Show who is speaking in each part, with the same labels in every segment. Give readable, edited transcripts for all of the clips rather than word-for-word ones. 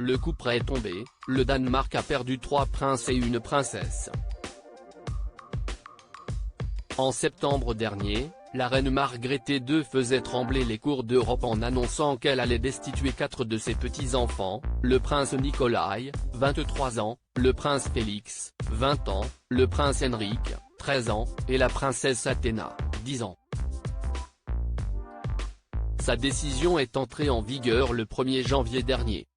Speaker 1: le couperet est tombé, le Danemark a perdu 3 princes et une princesse. En septembre dernier, la reine Margrethe II faisait trembler les cours d'Europe en annonçant qu'elle allait destituer 4 de ses petits-enfants, le prince Nikolai, 23 ans, le prince Félix, 20 ans, le prince Henrik, 13 ans, et la princesse Athéna, 10 ans. Sa décision est entrée en vigueur le 1er janvier dernier.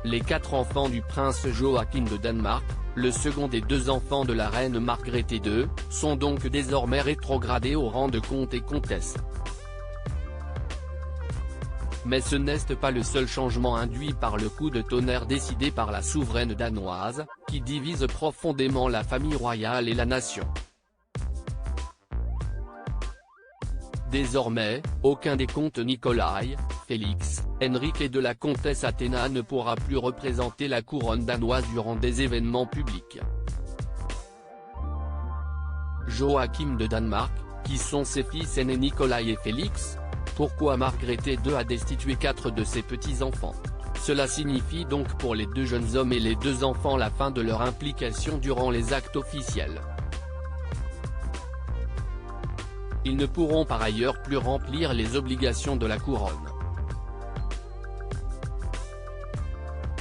Speaker 1: Les 4 enfants du prince Joachim de Danemark, le second des 2 enfants de la reine Margrethe II, sont donc désormais rétrogradés au rang de comte et comtesse. Mais ce n'est pas le seul changement induit par le coup de tonnerre décidé par la souveraine danoise, qui divise profondément la famille royale et la nation. Désormais, aucun des comtes Nikolai, Félix, Henrik et de la comtesse Athéna ne pourra plus représenter la couronne danoise durant des événements publics. Joachim de Danemark, qui sont ses fils aînés Nikolai et Félix? Pourquoi Margrethe II a destitué 4 de ses petits-enfants? Cela signifie donc pour les 2 jeunes hommes et les 2 enfants la fin de leur implication durant les actes officiels. Ils ne pourront par ailleurs plus remplir les obligations de la couronne.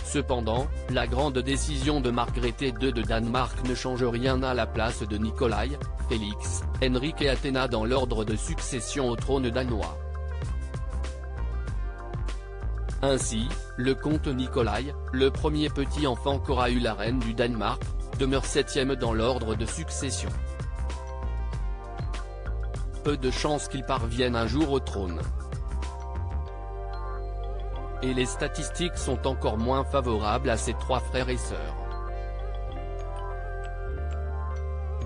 Speaker 1: Cependant, la grande décision de Margrethe II de Danemark ne change rien à la place de Nikolai, Félix, Henrik et Athéna dans l'ordre de succession au trône danois. Ainsi, le comte Nikolai, le premier petit-enfant qu'aura eu la reine du Danemark, demeure 7e dans l'ordre de succession. Peu de chances qu'il parvienne un jour au trône. Et les statistiques sont encore moins favorables à ses 3 frères et sœurs.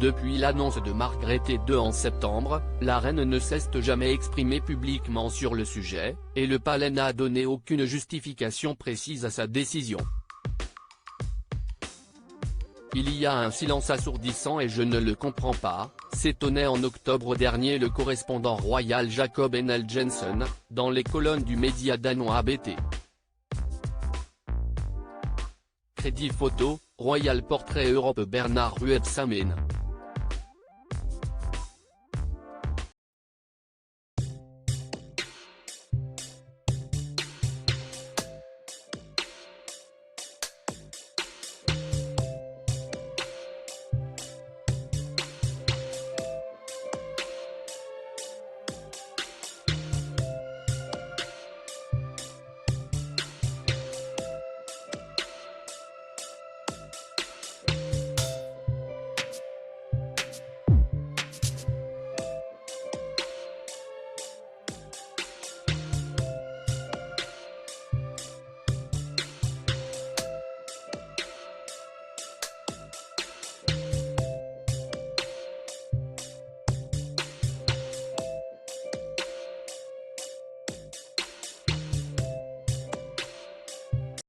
Speaker 1: Depuis l'annonce de Margrethe II en septembre, la reine ne s'est jamais exprimée publiquement sur le sujet, et le palais n'a donné aucune justification précise à sa décision. Il y a un silence assourdissant et je ne le comprends pas, s'étonnait en octobre dernier le correspondant royal Jacob Enel Jensen, dans les colonnes du média danois BT. Crédit photo, Royal Portrait Europe Bernard Rueb Samen.